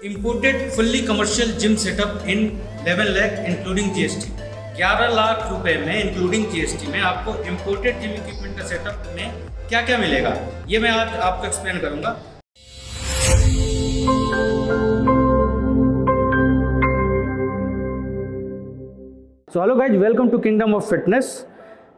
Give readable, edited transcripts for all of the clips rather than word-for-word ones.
Imported fully commercial gym setup in 11 lakh including GST। 11 lakh रुपए में including GST में आपको इम्पोर्टेड जिम इक्विपमेंट का सेटअप में क्या क्या मिलेगा, ये मैं आज आपको एक्सप्लेन करूंगा। So hello guys, welcome to kingdom of fitness.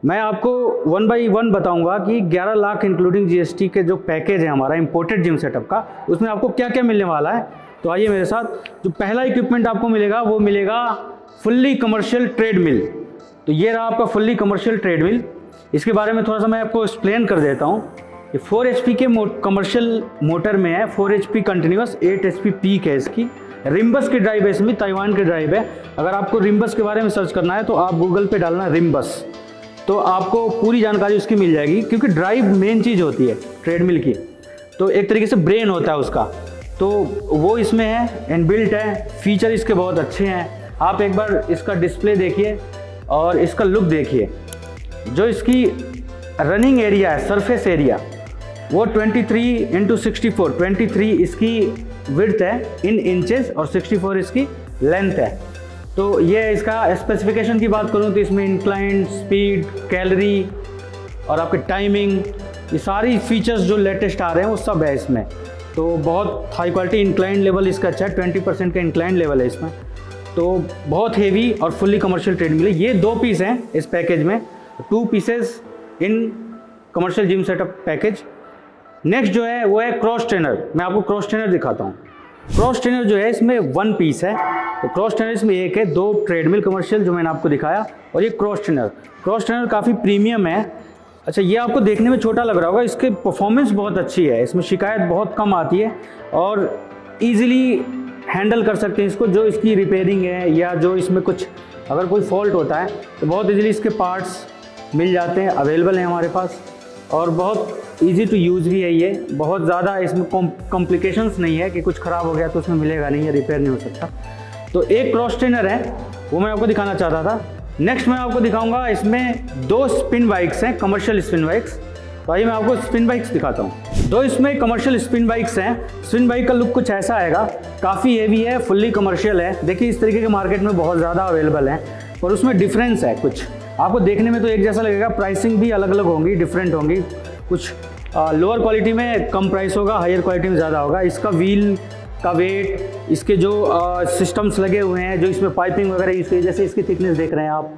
मैं आपको वन बाई वन बताऊंगा कि 11 लाख इंक्लूडिंग GST के जो पैकेज है हमारा इम्पोर्टेड जिम सेटअप का, उसमें आपको क्या क्या मिलने वाला है। तो आइए मेरे साथ। जो पहला इक्विपमेंट आपको मिलेगा वो मिलेगा फुल्ली कमर्शियल ट्रेडमिल। तो ये रहा आपका फुल्ली कमर्शियल ट्रेडमिल। इसके बारे में थोड़ा सा मैं आपको एक्सप्लेन कर देता हूँ। ये 4 HP के कमर्शियल मोटर में है, 4 HP कंटिन्यूस, 8 HP पीक है इसकी। रिम्बस की ड्राइव है इसमें, ताइवान की ड्राइव है। अगर आपको रिम्बस के बारे में सर्च करना है तो आप गूगल पे डालना रिम्बस, तो आपको पूरी जानकारी उसकी मिल जाएगी, क्योंकि ड्राइव मेन चीज़ होती है ट्रेडमिल की। तो एक तरीके से ब्रेन होता है उसका, तो वो इसमें है, इनबिल्ट है। फीचर इसके बहुत अच्छे हैं। आप एक बार इसका डिस्प्ले देखिए और इसका लुक देखिए। जो इसकी रनिंग एरिया है, सरफेस एरिया, वो 23x64, 23 इसकी विड्थ है इन इंचेस और 64 इसकी लेंथ है। तो ये इसका स्पेसिफिकेशन की बात करूँ तो इसमें इंक्लाइन, स्पीड, कैलोरी और आपके टाइमिंग, ये सारी फीचर्स जो लेटेस्ट आ रहे हैं वो सब है इसमें। तो बहुत हाई क्वालिटी इंक्लाइन लेवल इसका अच्छा है, 20% का इंक्लाइन लेवल है इसमें। तो बहुत हेवी और फुल्ली कमर्शियल ट्रेडमिल है। ये 2 पीस हैं इस पैकेज में, 2 pieces in commercial gym setup package. Next जो है वो है क्रॉस ट्रेनर। मैं आपको क्रॉस ट्रेनर दिखाता हूँ। क्रॉस ट्रेनर जो है इसमें 1 पीस है। तो क्रॉस ट्रेनर इसमें एक है, 2 ट्रेडमिल कमर्शियल जो मैंने आपको दिखाया, और ये क्रॉस ट्रेनर। क्रॉस ट्रेनर काफ़ी प्रीमियम है। अच्छा, ये आपको देखने में छोटा लग रहा होगा, इसके परफॉर्मेंस बहुत अच्छी है, इसमें शिकायत बहुत कम आती है और ईजिली हैंडल कर सकते हैं इसको। जो इसकी रिपेयरिंग है या जो इसमें कुछ अगर कोई फॉल्ट होता है तो बहुत ईजिली इसके पार्ट्स मिल जाते हैं, अवेलेबल हैं हमारे पास, और बहुत ईजी टू यूज़ भी है। ये बहुत ज़्यादा इसमें कॉम्प्लिकेशंस नहीं है कि कुछ ख़राब हो गया तो उसमें मिलेगा नहीं या रिपेयर नहीं हो सकता। तो एक क्रॉस ट्रेनर है, वो मैं आपको दिखाना चाहता था। नेक्स्ट मैं आपको दिखाऊंगा, इसमें 2 स्पिन बाइक्स हैं, कमर्शियल स्पिन बाइक्स। तो आइए मैं आपको स्पिन बाइक्स दिखाता हूँ। 2 इसमें कमर्शियल स्पिन बाइक्स हैं। स्पिन बाइक का लुक कुछ ऐसा आएगा, काफ़ी हेवी है, फुल्ली कमर्शियल है। देखिए इस तरीके के मार्केट में बहुत ज़्यादा अवेलेबल है, और उसमें डिफरेंस है कुछ। आपको देखने में तो एक जैसा लगेगा, प्राइसिंग भी अलग अलग होंगी, डिफरेंट होंगी। कुछ लोअर क्वालिटी में कम प्राइस होगा, हायर क्वालिटी में ज़्यादा होगा। इसका व्हील का वेट, इसके जो सिस्टम्स लगे हुए हैं, जो इसमें पाइपिंग वगैरह यूज़ की, जैसे इसकी थिकनेस देख रहे हैं आप,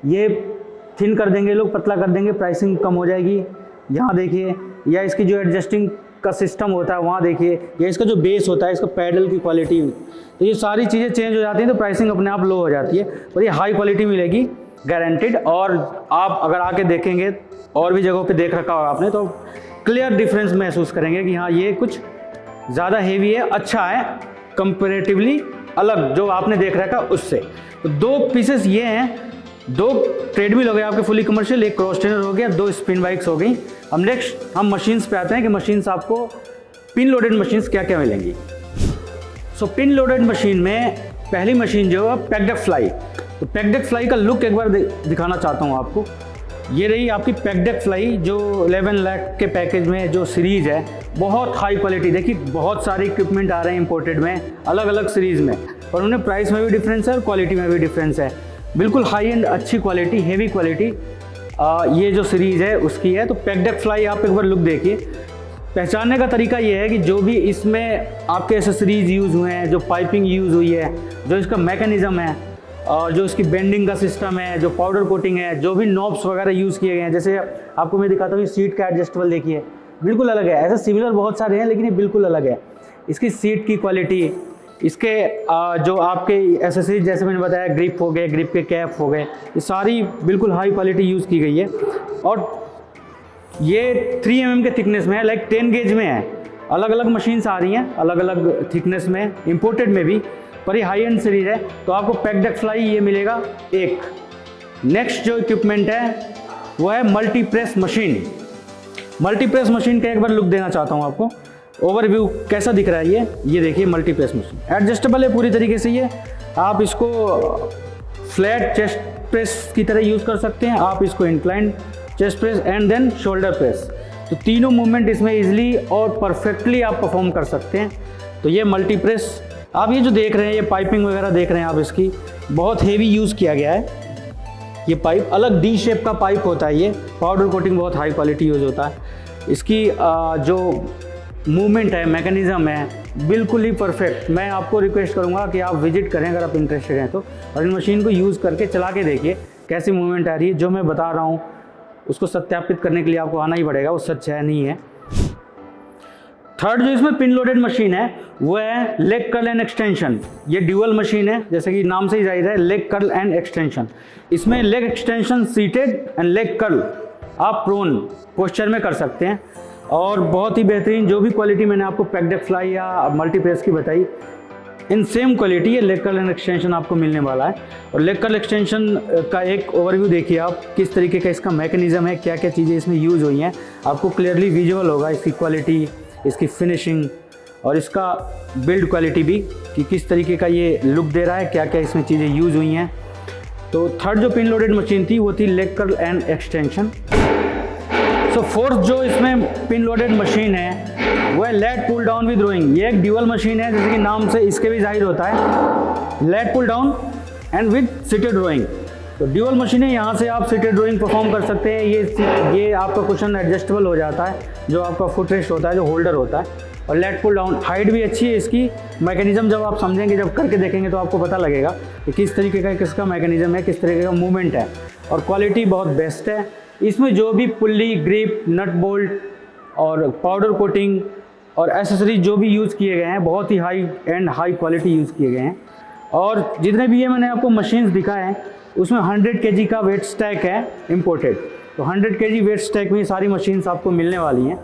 ये थिन कर देंगे लोग, पतला कर देंगे, प्राइसिंग कम हो जाएगी। यहाँ देखिए, या इसकी जो एडजस्टिंग का सिस्टम होता है वहाँ देखिए, या इसका जो बेस होता है, इसका पैडल की क्वालिटी, तो ये सारी चीज़ें चेंज हो जाती हैं, तो प्राइसिंग अपने आप लो हो जाती है। और ये हाई क्वालिटी मिलेगी गारंटेड। और आप अगर आके देखेंगे, और भी जगहों पे देख रखा होगा आपने, तो क्लियर डिफरेंस महसूस करेंगे कि हाँ ये कुछ ज़्यादा हेवी है, अच्छा है कंपेरेटिवली अलग जो आपने देख रखा उससे। तो 2 पीसेस ये हैं, 2 ट्रेडमिल हो गए आपके फुली कमर्शियल, एक क्रॉस ट्रेनर हो गया, 2 स्पिन बाइक्स हो गई। अब नेक्स्ट हम मशीन्स पे आते हैं कि मशीन्स आपको पिन लोडेड मशीन्स क्या क्या मिलेंगी। सो पिन लोडेड मशीन में पहली मशीन जो है पैक्ड फ्लाई। तो पैक्ड फ्लाई का लुक एक बार दिखाना चाहता हूँ आपको। ये रही आपकी पैक्ड फ्लाई, जो 11 लाख के पैकेज में जो सीरीज़ है, बहुत हाई क्वालिटी। देखिए बहुत सारे इक्विपमेंट आ रहे हैं इंपोर्टेड में, अलग अलग सीरीज़ में, और उन्हें प्राइस में भी डिफरेंस है और क्वालिटी में भी डिफरेंस है। बिल्कुल हाई एंड अच्छी क्वालिटी, हेवी क्वालिटी ये जो सीरीज़ है उसकी है। तो पैक्ड फ्लाई आप एक बार लुक देखिए। पहचानने का तरीका ये है कि जो भी इसमें आपके एसेसरीज यूज़ हुए हैं, जो पाइपिंग यूज़ हुई है, जो इसका मैकेनिज़्म है, और जो इसकी बेंडिंग का सिस्टम है, जो पाउडर कोटिंग है, जो भी नॉब्स वगैरह यूज़ किए गए हैं, जैसे आपको मैं दिखाता हूँ, सीट का एडजस्टेबल देखिए, बिल्कुल अलग है। ऐसे सिमिलर बहुत सारे हैं, लेकिन ये बिल्कुल अलग है। इसकी सीट की क्वालिटी, इसके जो आपके एसेसरीज जैसे मैंने बताया, ग्रिप हो गए, ग्रिप के कैप हो गए, ये सारी बिल्कुल हाई क्वालिटी यूज़ की गई है। और ये 3 mm के थिकनेस में है, लाइक 10 गेज में है। अलग अलग मशीन्स आ रही हैं अलग अलग थिकनेस में, इम्पोर्टेड में भी, पर ये हाई एंड सीरीज है। तो आपको पैक्ड फ्लाई ये मिलेगा एक। नेक्स्ट जो इक्विपमेंट है वो है multi press machine. Multi press machine का एक बार लुक देना चाहता हूँ आपको, ओवरव्यू कैसा दिख रहा है ये देखिए। मल्टी प्रेस मशीन एडजस्टेबल है पूरी तरीके से। ये आप इसको फ्लैट चेस्ट प्रेस की तरह यूज़ कर सकते हैं, आप इसको incline chest press and then shoulder press, तो तीनों मूवमेंट इसमें इजीली और परफेक्टली आप परफॉर्म कर सकते हैं। तो ये मल्टी प्रेस आप ये जो देख रहे हैं, ये पाइपिंग वगैरह देख रहे हैं आप, इसकी बहुत हेवी यूज़ किया गया है। ये पाइप अलग डी शेप का पाइप होता है, ये पाउडर कोटिंग बहुत हाई क्वालिटी यूज़ होता है। इसकी जो मूवमेंट है, मैकेनिज़्म है, बिल्कुल ही परफेक्ट। मैं आपको रिक्वेस्ट करूंगा कि आप विजिट करें अगर आप इंटरेस्टेड हैं तो, और इन मशीन को यूज़ करके चला के देखिए कैसी मूवमेंट आ रही है। जो मैं बता रहा हूँ उसको सत्यापित करने के लिए आपको आना ही पड़ेगा वो सच है नहीं है। थर्ड जो इसमें पिन लोडेड मशीन है वो है लेग कर्ल एंड एक्सटेंशन। ये ड्यूअल मशीन है, जैसे कि नाम से ही जाहिर है, लेग कर्ल एंड एक्सटेंशन। इसमें leg extension seated and leg curl आप प्रोन पोस्चर में कर सकते हैं। और बहुत ही बेहतरीन जो भी क्वालिटी मैंने आपको पैक्ड फ्लाई या मल्टीप्रेस की बताई, इन सेम क्वालिटी ये लेग कर्ल एंड एक्सटेंशन आपको मिलने वाला है। और लेग कर्ल एक्सटेंशन का एक ओवरव्यू देखिए आप, किस तरीके का इसका मैकेनिज्म है, क्या क्या चीज़ें इसमें यूज़ हुई हैं, आपको क्लियरली विजुअल होगा इसकी क्वालिटी, इसकी फिनिशिंग और इसका बिल्ड क्वालिटी भी, कि किस तरीके का ये लुक दे रहा है, क्या क्या इसमें चीज़ें यूज़ हुई हैं। तो थर्ड जो पिन लोडेड मशीन थी वो थी leg curl and extension. So fourth जो इसमें पिन लोडेड मशीन है वो है lat pull down with rowing. ये एक ड्यूअल मशीन है, जैसे कि नाम से इसके भी जाहिर होता है, lat pull down and with seated rowing. तो ड्यूअल मशीन है, यहाँ से आप सिटेड रोइंग परफॉर्म कर सकते हैं। ये आपका कुशन एडजस्टेबल हो जाता है, जो आपका फुट रेस्ट होता है, जो होल्डर होता है। और लेट पुल डाउन, हाइट भी अच्छी है इसकी। मैकेनिज्म जब आप समझेंगे, जब करके देखेंगे तो आपको पता लगेगा कि किस तरीके का किसका मैकेनिज्म है, किस तरीके का मूवमेंट है। और क्वालिटी बहुत बेस्ट है। इसमें जो भी पुल्ली, ग्रिप, नट बोल्ट और पाउडर कोटिंग और एसेसरीज जो भी यूज़ किए गए हैं, बहुत ही high end high quality use किए गए हैं। और जितने भी ये मैंने आपको मशीन्स दिखाए हैं उसमें 100 kg का वेट स्टैक है इम्पोर्टेड। तो 100 kg वेट स्टैक में ये सारी मशीन्स आपको मिलने वाली हैं।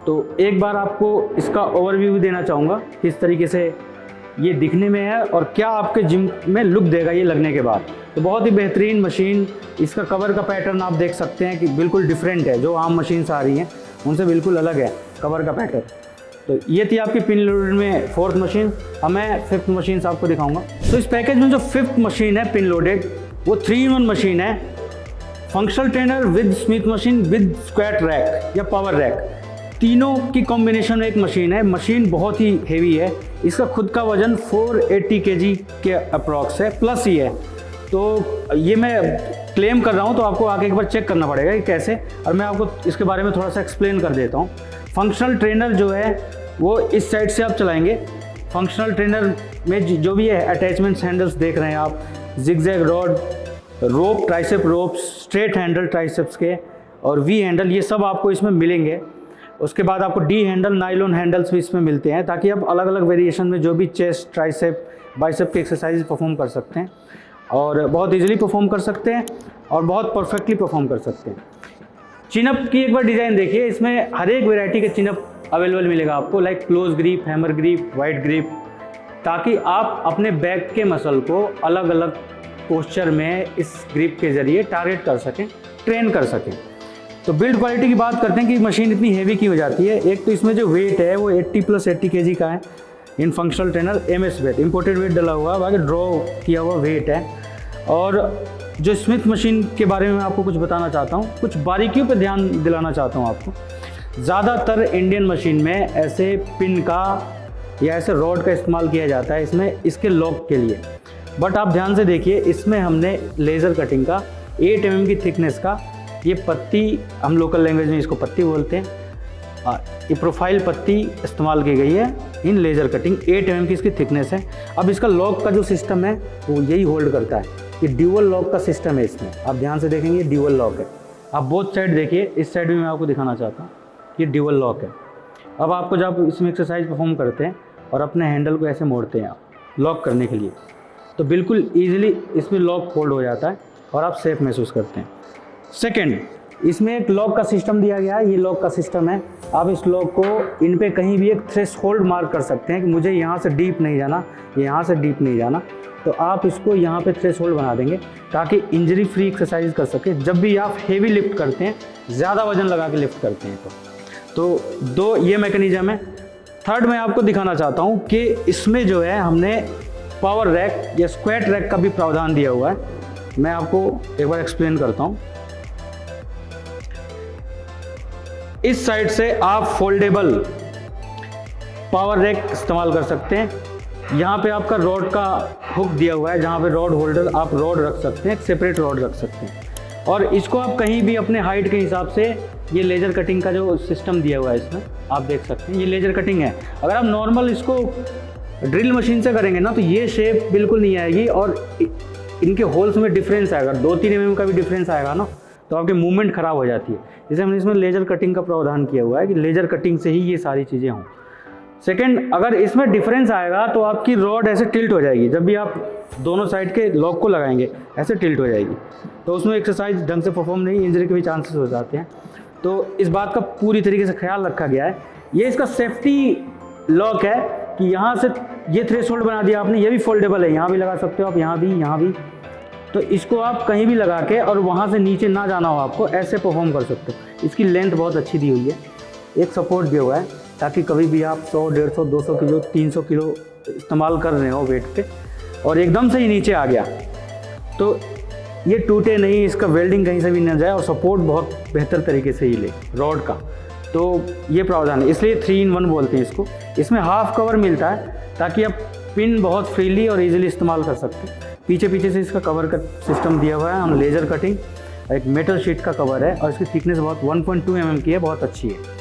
तो एक बार आपको इसका ओवरव्यू भी देना चाहूँगा किस तरीके से ये दिखने में है और क्या आपके जिम में लुक देगा ये लगने के बाद। तो बहुत ही बेहतरीन मशीन। इसका कवर का पैटर्न आप देख सकते हैं कि बिल्कुल डिफरेंट है, जो आम मशीन्स आ रही हैं उनसे बिल्कुल अलग है कवर का पैटर्न। तो ये थी आपकी पिन लोडेड में फोर्थ मशीन। अब मैं फिफ्थ मशीन आपको दिखाऊंगा। तो इस पैकेज में जो फिफ्थ मशीन है पिन लोडेड, वो 3-in-1 मशीन है। Functional trainer with Smith machine with squat rack या पावर रैक, तीनों की कॉम्बिनेशन में एक मशीन है। मशीन बहुत ही हेवी है, इसका खुद का वजन 480 kg के अप्रॉक्स है, प्लस ही है। तो ये मैं क्लेम कर रहा हूँ, तो आपको आगे एक बार चेक करना पड़ेगा कि कैसे, और मैं आपको इसके बारे में थोड़ा सा एक्सप्लेन कर देता हूँ। फंक्शनल ट्रेनर जो है वो इस साइड से आप चलाएंगे। फंक्शनल ट्रेनर में जो भी है अटैचमेंट्स, हैंडल्स देख रहे हैं आप, जिगजैग रॉड, रोप, ट्राइसेप रोप, स्ट्रेट हैंडल ट्राइसेप्स के और वी हैंडल, ये सब आपको इसमें मिलेंगे। उसके बाद आपको डी हैंडल, नाइलॉन हैंडल्स भी इसमें मिलते हैं, ताकि आप अलग अलग वेरिएशन में जो भी चेस्ट, ट्राइसेप, बाइसेप की एक्सरसाइज परफॉर्म कर सकते हैं और बहुत इजीली परफॉर्म कर सकते हैं और बहुत परफेक्टली परफॉर्म कर सकते हैं। चिनअप की एक बार डिज़ाइन देखिए, इसमें हर एक वेराइटी के चिनअप अवेलेबल मिलेगा आपको, like close grip, hammer grip, wide grip, ताकि आप अपने बैक के मसल को अलग अलग पोस्चर में इस ग्रिप के ज़रिए टारगेट कर सकें, ट्रेन कर सकें। तो बिल्ड क्वालिटी की बात करते हैं कि मशीन इतनी हेवी की हो जाती है। एक तो इसमें जो वेट है वो 80 + 80 kg का है। In functional trainer MS weight, imported weight डला हुआ है, बाकी ड्रॉ किया हुआ वेट है। और जो स्मिथ मशीन के बारे में आपको कुछ बताना चाहता हूँ, कुछ बारीकियों पर ध्यान दिलाना चाहता हूँ आपको। ज़्यादातर इंडियन मशीन में ऐसे पिन का या ऐसे रॉड का इस्तेमाल किया जाता है इसमें, इसके लॉक के लिए। बट आप ध्यान से देखिए, इसमें हमने लेज़र कटिंग का 8 mm की थिकनेस का ये पत्ती, हम लोकल लैंग्वेज में इसको पत्ती बोलते हैं, ये प्रोफाइल पत्ती इस्तेमाल की गई है इन लेज़र कटिंग। 8 mm की इसकी थिकनेस है। अब इसका लॉक का जो सिस्टम है वो यही होल्ड करता है। ये ड्यूअल लॉक का सिस्टम है इसमें, आप ध्यान से देखेंगे ड्यूअल लॉक है। आप बोथ साइड देखिए, इस साइड भी मैं आपको दिखाना चाहता हूँ, ये ड्यूअल लॉक है। अब आपको जब इसमें एक्सरसाइज परफॉर्म करते हैं और अपने हैंडल को ऐसे मोड़ते हैं आप लॉक करने के लिए, तो बिल्कुल ईजिली इसमें लॉक होल्ड हो जाता है और आप सेफ महसूस करते हैं। सेकेंड, इसमें एक लॉक का सिस्टम दिया गया है। ये लॉक का सिस्टम है, आप इस लॉक को इन पे कहीं भी एक थ्रेशोल्ड मार्क कर सकते हैं कि मुझे यहाँ से डीप नहीं जाना, यहाँ से डीप नहीं जाना, तो आप इसको यहाँ पे थ्रेशोल्ड बना देंगे ताकि इंजरी फ्री एक्सरसाइज कर सके। जब भी आप हेवी लिफ्ट करते हैं, ज़्यादा वजन लगा के लिफ्ट करते हैं, तो दो ये मैकेनिज्म है। थर्ड मैं आपको दिखाना चाहता हूँ कि इसमें जो है हमने पावर रैक या स्क्वाट रैक का भी प्रावधान दिया हुआ है। मैं आपको एक बार एक्सप्लेन करता हूँ। इस साइड से आप फोल्डेबल पावर रैक इस्तेमाल कर सकते हैं यहाँ पे आपका रॉड का हुक दिया हुआ है, जहाँ पे रॉड होल्डर आप रॉड रख सकते हैं, एक सेपरेट रॉड रख सकते हैं। और इसको आप कहीं भी अपने हाइट के हिसाब से, ये लेज़र कटिंग का जो सिस्टम दिया हुआ है इसमें आप देख सकते हैं, ये लेज़र कटिंग है। अगर आप नॉर्मल इसको ड्रिल मशीन से करेंगे ना तो ये शेप बिल्कुल नहीं आएगी और इनके होल्स में डिफरेंस आएगा, 2-3 mm का भी डिफरेंस आएगा ना तो आपकी मूवमेंट ख़राब हो जाती है। इसलिए हमने इसमें लेज़र कटिंग का प्रावधान किया हुआ है कि लेज़र कटिंग से ही ये सारी चीज़ें हों। सेकंड, अगर इसमें डिफरेंस आएगा तो आपकी रॉड ऐसे टिल्ट हो जाएगी, जब भी आप दोनों साइड के लॉक को लगाएंगे ऐसे टिल्ट हो जाएगी, तो उसमें एक्सरसाइज ढंग से परफॉर्म नहीं, इंजरी के भी चांसेस हो जाते हैं। तो इस बात का पूरी तरीके से ख्याल रखा गया है। ये इसका सेफ्टी लॉक है कि यहाँ से ये थ्रेशोल्ड बना दिया आपने, ये भी फोल्डेबल है, यहाँ भी लगा सकते हो आप, यहाँ भी। तो इसको आप कहीं भी लगा के और वहाँ से नीचे ना जाना हो आपको, ऐसे परफॉर्म कर सकते हो। इसकी लेंथ बहुत अच्छी दी हुई है, एक सपोर्ट दिया हुआ है ताकि कभी भी आप 100, 150, 200 किलो, 300 किलो इस्तेमाल कर रहे हो वेट पे और एकदम से ही नीचे आ गया तो ये टूटे नहीं, इसका वेल्डिंग कहीं से भी न जाए और सपोर्ट बहुत बेहतर तरीके से ही ले रॉड का। तो ये प्रावधान है, इसलिए 3-in-1 बोलते हैं इसको। इसमें हाफ कवर मिलता है ताकि आप पिन बहुत फ्रीली और इजीली इस्तेमाल कर सकते हैं। पीछे से इसका कवर का सिस्टम दिया हुआ है, हम लेज़र कटिंग, एक मेटल शीट का कवर है और इसकी थिकनेस बहुत 1.2 mm की है, बहुत अच्छी है।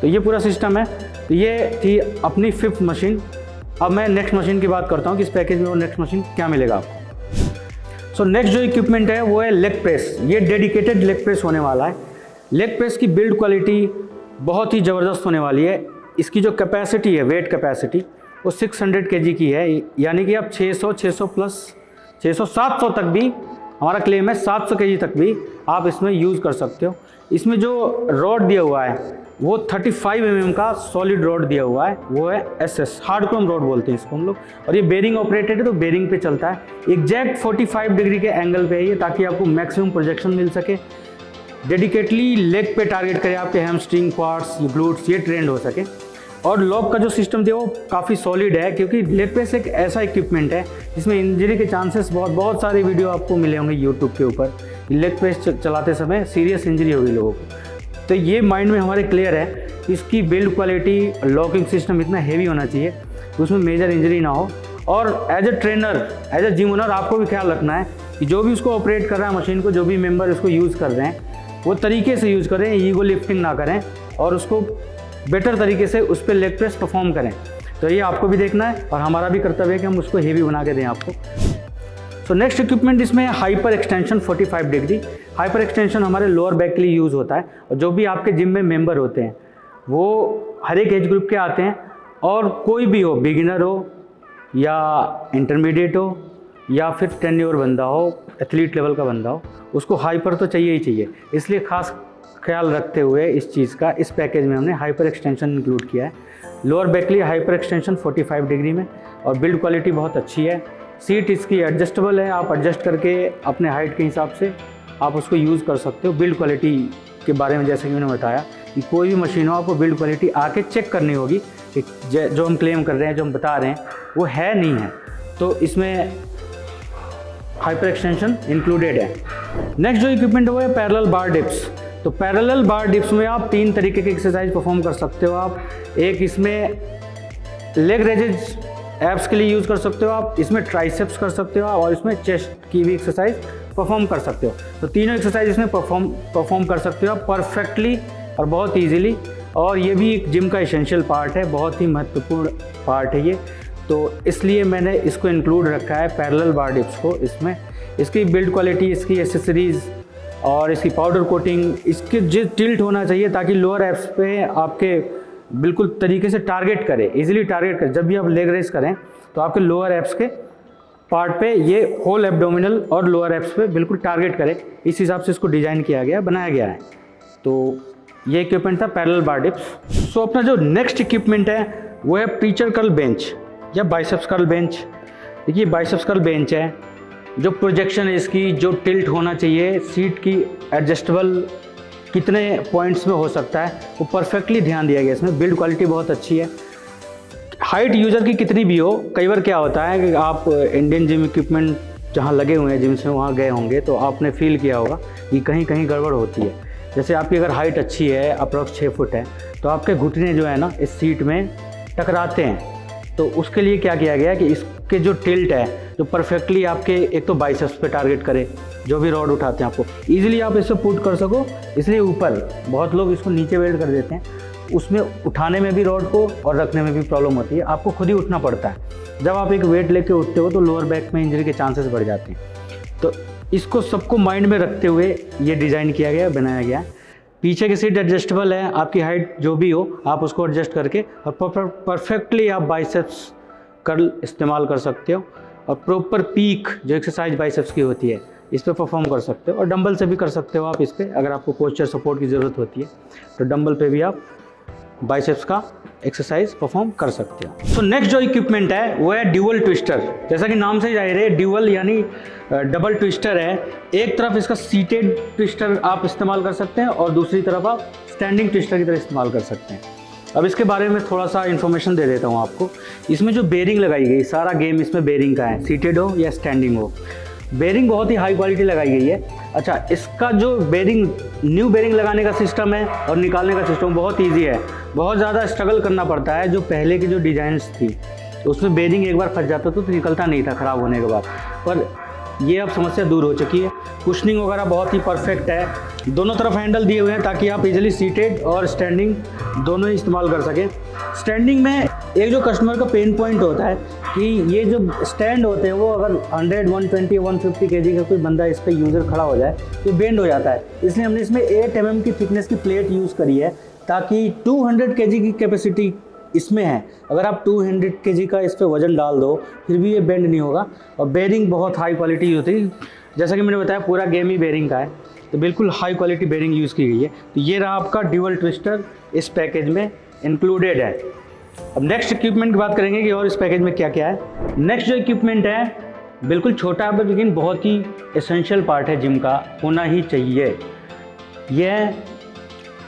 तो ये पूरा सिस्टम है। तो ये थी अपनी 5th मशीन। अब मैं नेक्स्ट मशीन की बात करता हूँ कि इस पैकेज में वो नेक्स्ट मशीन क्या मिलेगा आपको। सो नेक्स्ट जो इक्विपमेंट है वो है लेग प्रेस। ये डेडिकेटेड लेग प्रेस होने वाला है। लेग प्रेस की बिल्ड क्वालिटी बहुत ही ज़बरदस्त होने वाली है। इसकी जो कैपेसिटी है, वेट कैपेसिटी, वो 600 kg की है, यानी कि आप 600 प्लस 700 तक भी, हमारा क्लेम है 700 kg तक भी आप इसमें यूज़ कर सकते हो। इसमें जो रॉड दिया हुआ है वो 35 mm का सॉलिड रॉड दिया हुआ है, वो है SS, हार्ड क्रोम रॉड बोलते हैं इसको हम लोग। और ये बेरिंग ऑपरेटेड है तो बेरिंग पे चलता है। एग्जैक्ट 45 डिग्री के एंगल पे है ये, ताकि आपको मैक्सिमम प्रोजेक्शन मिल सके। डेडिकेटली लेग पे टारगेट करे, आपके हैमस्ट्रिंग, क्वाड्स, ग्लूट्स, ये ट्रेंड हो सके। और लॉक का जो सिस्टम दिया वो काफ़ी सॉलिड है, क्योंकि लेग प्रेस एक ऐसा इक्विपमेंट है जिसमें इंजरी के चांसेस बहुत सारे वीडियो आपको मिले होंगे यूट्यूब के ऊपर। लेग प्रेस चलाते समय सीरियस इंजरी होगी लोगों को। तो ये माइंड में हमारे क्लियर है, इसकी बिल्ड क्वालिटी, लॉकिंग सिस्टम इतना हेवी होना चाहिए कि उसमें मेजर इंजरी ना हो। और as a trainer, as a gym owner, आपको भी ख्याल रखना है कि जो भी उसको ऑपरेट कर रहा है मशीन को, जो भी मेंबर इसको यूज़ कर रहे हैं वो तरीके से यूज़ करें, ईगो लिफ्टिंग ना करें और उसको बेटर तरीके से उस पर लेग प्रेस परफॉर्म करें। तो ये आपको भी देखना है और हमारा भी कर्तव्य है कि हम उसको हेवी बना के दें आपको। सो नेक्स्ट इक्विपमेंट इसमें hyper extension 45 degree. Hyper extension हमारे लोअर बैक के लिए यूज़ होता है और जो भी आपके जिम में मेंबर होते हैं वो हर एक एज ग्रुप के आते हैं, और कोई भी हो, बिगिनर हो या इंटरमीडिएट हो या फिर टेन्योर बंदा हो, एथलीट लेवल का बंदा हो, उसको हाइपर तो चाहिए ही चाहिए। इसलिए खास ख्याल रखते हुए इस चीज़ का इस पैकेज में हमने हाइपर एक्सटेंशन इंक्लूड किया है। लोअर बैक के लिए हाइपर एक्सटेंशन 45 डिग्री में, और बिल्ड क्वालिटी बहुत अच्छी है। सीट इसकी एडजस्टेबल है, आप एडजस्ट करके अपने हाइट के हिसाब से आप उसको यूज़ कर सकते हो। बिल्ड क्वालिटी के बारे में जैसे कि मैंने बताया कि कोई भी मशीन हो, आपको बिल्ड क्वालिटी आके चेक करनी होगी कि जो हम क्लेम कर रहे हैं, जो हम बता रहे हैं वो है नहीं है। तो इसमें हाइपर एक्सटेंशन इंक्लूडेड है। नेक्स्ट जो इक्विपमेंट है वो है पैरेलल बार डिप्स। तो पैरेलल बार डिप्स में आप 3 तरीके की एक्सरसाइज परफॉर्म कर सकते हो आप। एक इसमें लेग रेजेज एब्स के लिए यूज़ कर सकते हो आप, इसमें ट्राइसेप्स कर सकते हो और इसमें चेस्ट की भी एक्सरसाइज परफॉर्म कर सकते हो। तो तीनों एक्सरसाइज इसमें परफॉर्म कर सकते हो आप परफेक्टली और बहुत ईजीली। और ये भी एक जिम का एसेंशियल पार्ट है, बहुत ही महत्वपूर्ण पार्ट है ये। तो इसलिए मैंने इसको इंक्लूड रखा है पैरेलल बार डिप्स को इसमें। इसकी बिल्ड क्वालिटी, इसकी एसेसरीज़ और इसकी पाउडर कोटिंग, इसके जो टिल्ट होना चाहिए ताकि लोअर एब्स पे आपके बिल्कुल तरीके से टारगेट करे, इजीली टारगेट करे। जब भी आप लेग रेस करें तो आपके लोअर एब्स के पार्ट पे ये होल एब्डोमिनल और लोअर एब्स पे बिल्कुल टारगेट करे, इस हिसाब से इसको डिज़ाइन किया गया, बनाया गया है। तो ये इक्विपमेंट था पैरेलल बार डिप्स। सो अपना जो नेक्स्ट इक्विपमेंट है वो है प्रीचर कर्ल बेंच या बाइसेप्स कर्ल बेंच। देखिए बाइसेप्स कर्ल बेंच है, जो प्रोजेक्शन है इसकी, जो टिल्ट होना चाहिए, सीट की एडजस्टेबल कितने पॉइंट्स में हो सकता है, वो परफेक्टली ध्यान दिया गया इसमें। बिल्ड क्वालिटी बहुत अच्छी है। हाइट यूज़र की कितनी भी हो, कई बार क्या होता है कि आप इंडियन जिम इक्विपमेंट जहाँ लगे हुए हैं जिम से वहाँ गए होंगे तो आपने फील किया होगा कि कहीं कहीं गड़बड़ होती है। जैसे आपकी अगर हाइट अच्छी है, अप्रॉक्स 6 फुट है, तो आपके घुटने जो है ना इस सीट में टकराते हैं। तो उसके लिए क्या किया गया कि इसके जो टिल्ट है जो परफेक्टली आपके एक तो बाइसेप्स पे टारगेट करे, जो भी रॉड उठाते हैं आपको ईजिली आप इससे पुट कर सको, इसलिए ऊपर। बहुत लोग इसको नीचे वेल्ड कर देते हैं, उसमें उठाने में भी रॉड को और रखने में भी प्रॉब्लम होती है, आपको खुद ही उठना पड़ता है। जब आप एक वेट लेके उठते हो तो लोअर बैक में इंजरी के चांसेस बढ़ जाते हैं। तो इसको सबको माइंड में रखते हुए ये डिज़ाइन किया गया, बनाया गया। पीछे की सीट एडजस्टेबल है, आपकी हाइट जो भी हो आप उसको एडजस्ट करके और परफेक्टली आप बाइसेप्स कर्ल इस्तेमाल कर सकते हो, और प्रॉपर पीक जो एक्सरसाइज बाइसेप्स की होती है इस पर परफॉर्म कर सकते हो। और डंबल से भी कर सकते हो आप इस पर, अगर आपको पोस्चर सपोर्ट की ज़रूरत होती है तो डंबल पे भी आप बाइसेप्स का एक्सरसाइज परफॉर्म कर सकते हो। तो नेक्स्ट जो इक्विपमेंट है वो है ड्यूअल ट्विस्टर। जैसा कि नाम से ही जाहिर है, ड्यूअल यानी डबल ट्विस्टर है। एक तरफ इसका सीटेड ट्विस्टर आप इस्तेमाल कर सकते हैं और दूसरी तरफ आप स्टैंडिंग ट्विस्टर की तरह इस्तेमाल कर सकते हैं। अब इसके बारे में थोड़ा सा इन्फॉर्मेशन दे देता हूँ आपको। इसमें जो बेरिंग लगाई गई, सारा गेम इसमें बेरिंग का है, सीटेड हो या स्टैंडिंग हो। बेरिंग बहुत ही हाई क्वालिटी लगाई गई है। अच्छा, इसका जो बेरिंग न्यू बेरिंग लगाने का सिस्टम है और निकालने का सिस्टम बहुत ईजी है। बहुत ज़्यादा स्ट्रगल करना पड़ता है। जो पहले की जो डिज़ाइंस थी उसमें बेरिंग एक बार फंस जाता तो निकलता नहीं था ख़राब होने के बाद, पर ये अब समस्या दूर हो चुकी है। कुशनिंग वगैरह बहुत ही परफेक्ट है। दोनों तरफ हैंडल दिए हुए हैं ताकि आप इजीली सीटेड और स्टैंडिंग दोनों ही इस्तेमाल कर सकें। स्टैंडिंग में एक जो कस्टमर का पेन पॉइंट होता है कि ये जो स्टैंड होते हैं वो अगर 100, 120, 150 kg का कोई बंदा इस पर यूज़र खड़ा हो जाए तो बेंड हो जाता है। इसलिए हमने इसमें 8 mm की थिकनेस की प्लेट यूज़ करी है ताकि 200 kg की कैपेसिटी इसमें है। अगर आप 200 kg का इस पर वज़न डाल दो फिर भी ये बेंड नहीं होगा। और बेरिंग बहुत हाई क्वालिटी होती है, जैसा कि मैंने बताया पूरा गेम ही बेरिंग का है, तो बिल्कुल हाई क्वालिटी बेरिंग यूज़ की गई है। तो ये रहा आपका ड्यूअल ट्विस्टर, इस पैकेज में इंक्लूडेड है। अब नेक्स्ट इक्विपमेंट की बात करेंगे कि और इस पैकेज में क्या क्या है। नेक्स्ट जो इक्विपमेंट है बिल्कुल छोटा है लेकिन बहुत ही एसेंशियल पार्ट है, जिम का होना ही चाहिए। यह है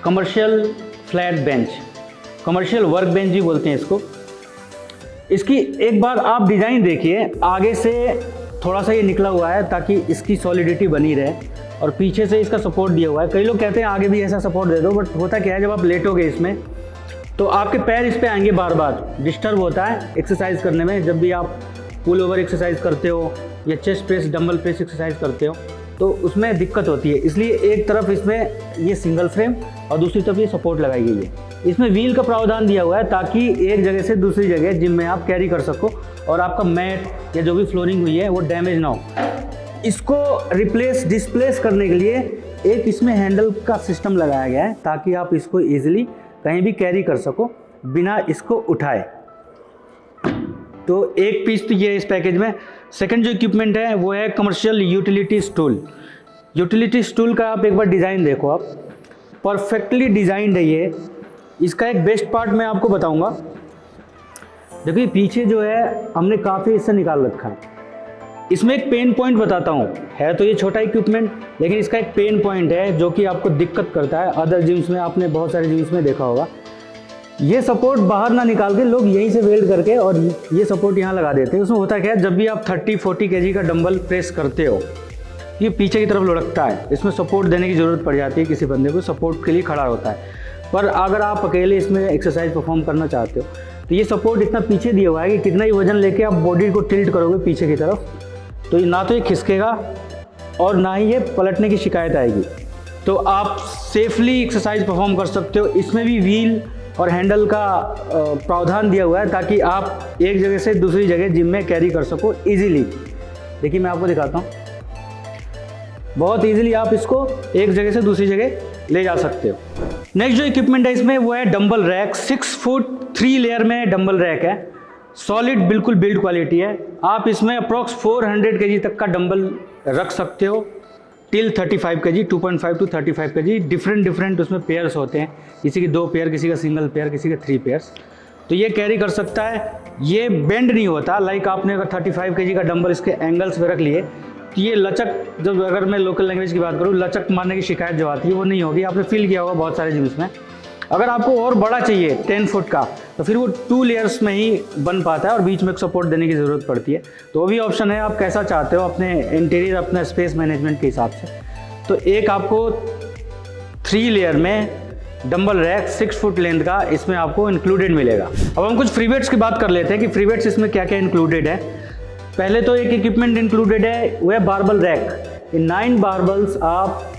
commercial flat bench, commercial work bench भी बोलते हैं इसको। इसकी एक बार आप डिज़ाइन देखिए, आगे से थोड़ा सा ये निकला हुआ है ताकि इसकी सॉलिडिटी बनी रहे, और पीछे से इसका सपोर्ट दिया हुआ है। कई लोग कहते हैं आगे भी ऐसा सपोर्ट दे दो, बट होता क्या है जब आप लेटोगे इसमें तो आपके पैर इस पे आएंगे, बार बार डिस्टर्ब होता है एक्सरसाइज करने में। जब भी आप पुल ओवर एक्सरसाइज करते हो या chest press, dumbbell press exercise करते हो तो उसमें दिक्कत होती है। इसलिए एक तरफ इसमें ये सिंगल फ्रेम और दूसरी तरफ ये सपोर्ट लगाई गई है। इसमें व्हील का प्रावधान दिया हुआ है ताकि एक जगह से दूसरी जगह जिम में आप कैरी कर सको और आपका मैट या जो भी फ्लोरिंग हुई है वो डैमेज ना हो। इसको डिस्प्लेस करने के लिए एक इसमें हैंडल का सिस्टम लगाया गया है ताकि आप इसको ईजिली कहीं भी कैरी कर सको बिना इसको उठाए। तो एक पीस तो ये है इस पैकेज में। सेकंड जो इक्विपमेंट है वो है commercial utility stool. Utility stool का आप एक बार डिज़ाइन देखो, आप परफेक्टली डिज़ाइंड है ये। इसका एक बेस्ट पार्ट मैं आपको बताऊंगा। देखिए पीछे जो है हमने काफ़ी इससे निकाल रखा है। इसमें एक पेन पॉइंट बताता हूँ, है तो ये छोटा इक्विपमेंट लेकिन इसका एक पेन पॉइंट है जो कि आपको दिक्कत करता है। अदर जिम्स में आपने बहुत सारे जिम्स में देखा होगा, ये सपोर्ट बाहर ना निकाल के लोग यहीं से वेल्ड करके और ये सपोर्ट यहाँ लगा देते हैं। उसमें होता क्या है, जब भी आप 30-40 kg का डंबल प्रेस करते हो ये पीछे की तरफ लुढ़कता है, इसमें सपोर्ट देने की ज़रूरत पड़ जाती है, किसी बंदे को सपोर्ट के लिए खड़ा होता है। पर अगर आप अकेले इसमें एक्सरसाइज परफॉर्म करना चाहते हो तो ये सपोर्ट इतना पीछे दिया हुआ है कि कितना ही वजन लेके आप बॉडी को टिल्ट करोगे पीछे की तरफ तो ना तो ये खिसकेगा और ना ही ये पलटने की शिकायत आएगी। तो आप सेफली एक्सरसाइज परफॉर्म कर सकते हो। इसमें भी व्हील और हैंडल का प्रावधान दिया हुआ है ताकि आप एक जगह से दूसरी जगह जिम में कैरी कर सको इजीली। देखिए मैं आपको दिखाता हूँ, बहुत इजीली आप इसको एक जगह से दूसरी जगह ले जा सकते हो। नेक्स्ट जो इक्विपमेंट है इसमें वो है डंबल रैक। 6 फुट 3 लेयर में डंबल रैक है, सॉलिड बिल्कुल बिल्ड क्वालिटी है। आप इसमें अप्रॉक्स 400 kg तक का डंबल रख सकते हो till 35 kg, 2.5 to 35 kg। Different उसमें पेयर्स होते हैं, किसी के 2 पेयर, किसी का सिंगल पेयर, किसी के 3 पेयर्स। तो ये कैरी कर सकता है, ये बेंड नहीं होता। लाइक आपने अगर 35 kg का डंबल इसके एंगल्स पे रख लिए तो ये लचक, जब अगर मैं लोकल लैंग्वेज की बात करूँ, लचक मारने की शिकायत जो आती है वो नहीं होगी। आपने फील किया होगा बहुत सारे जिम्स में। अगर आपको और बड़ा चाहिए 10 फुट का तो फिर वो 2 लेयर्स में ही बन पाता है और बीच में एक सपोर्ट देने की ज़रूरत पड़ती है। तो वो भी ऑप्शन है, आप कैसा चाहते हो अपने इंटीरियर, अपने स्पेस मैनेजमेंट के हिसाब से। तो एक आपको 3 लेयर में डंबल रैक 6 फुट लेंथ का इसमें आपको इंक्लूडेड मिलेगा। अब हम कुछ फ्री वेट्स की बात कर लेते हैं कि फ्री वेट्स इसमें क्या क्या इंक्लूडेड है। पहले तो एक इक्विपमेंट इंक्लूडेड है, वो है बारबल रैक। 9 बारबल्स आप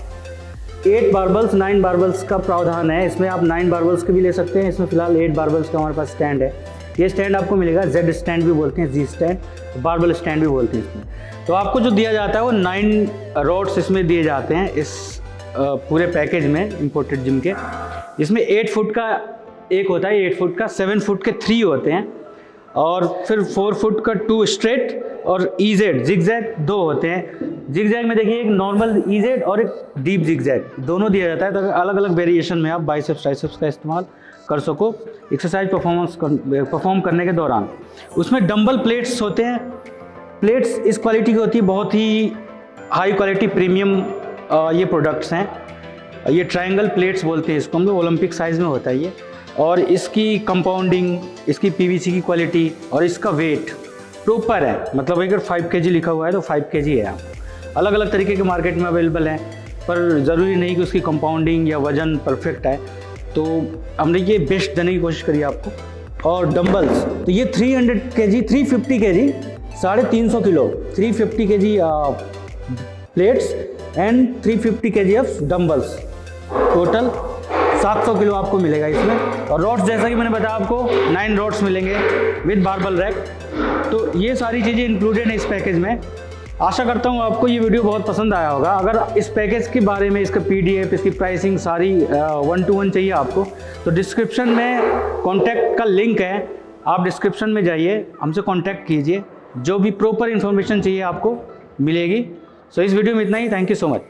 8 बारबल्स 9 बारबल्स का प्रावधान है, इसमें आप 9 बारबल्स के भी ले सकते हैं। इसमें फिलहाल 8 बारबल्स का हमारे पास स्टैंड है। ये स्टैंड आपको मिलेगा, जेड स्टैंड भी बोलते हैं, जी स्टैंड, बारबल स्टैंड भी बोलते हैं इसमें। तो आपको जो दिया जाता है वो 9 रॉड्स इसमें दिए जाते हैं इस पूरे पैकेज में इम्पोर्टेड जिम के। इसमें 8 फुट का एक होता है, 8 फुट का, 7 फुट के 3 होते हैं, और फिर 4 फुट का 2 स्ट्रेट और ईजेड जिगजैग 2 होते हैं। जिगजैग में देखिए एक नॉर्मल ईजेड और एक डीप जिगजैग दोनों दिया जाता है, ताकि अलग अलग वेरिएशन में आप बाइसेप्स ट्राइसेप्स का इस्तेमाल कर सको एक्सरसाइज परफॉर्म करने के दौरान। उसमें डंबल प्लेट्स होते हैं। प्लेट्स इस क्वालिटी की होती है, बहुत ही हाई क्वालिटी प्रीमियम ये प्रोडक्ट्स हैं। ये ट्रायंगल प्लेट्स बोलते हैं इसको हम लोग, ओलंपिक साइज़ में होता है ये। और इसकी कंपाउंडिंग, इसकी पीवीसी की क्वालिटी और इसका वेट प्रॉपर है। मतलब अगर 5 kg लिखा हुआ है तो 5 kg है। आपको अलग अलग तरीके के मार्केट में अवेलेबल हैं, पर ज़रूरी नहीं कि उसकी कंपाउंडिंग या वज़न परफेक्ट है। तो हमने ये बेस्ट देने की कोशिश करी आपको। और डंबल्स तो ये 300 kg 350 kg 350 kilo 350 kg plates and 350 kg of dumbbells, total 700 kilo आपको मिलेगा इसमें। और रॉड्स जैसा कि मैंने बताया आपको 9 रॉड्स मिलेंगे विद बारबल रैक। तो ये सारी चीज़ें इंक्लूडेड हैं इस पैकेज में। आशा करता हूँ आपको ये वीडियो बहुत पसंद आया होगा। अगर इस पैकेज के बारे में, इसका PDF, इसकी प्राइसिंग सारी 1-to-1 चाहिए आपको, तो डिस्क्रिप्शन में कॉन्टैक्ट का लिंक है, आप डिस्क्रिप्शन में जाइए, हमसे कॉन्टैक्ट कीजिए, जो भी प्रॉपर इन्फॉर्मेशन चाहिए आपको मिलेगी। सो इस वीडियो में इतना ही। Thank you so much.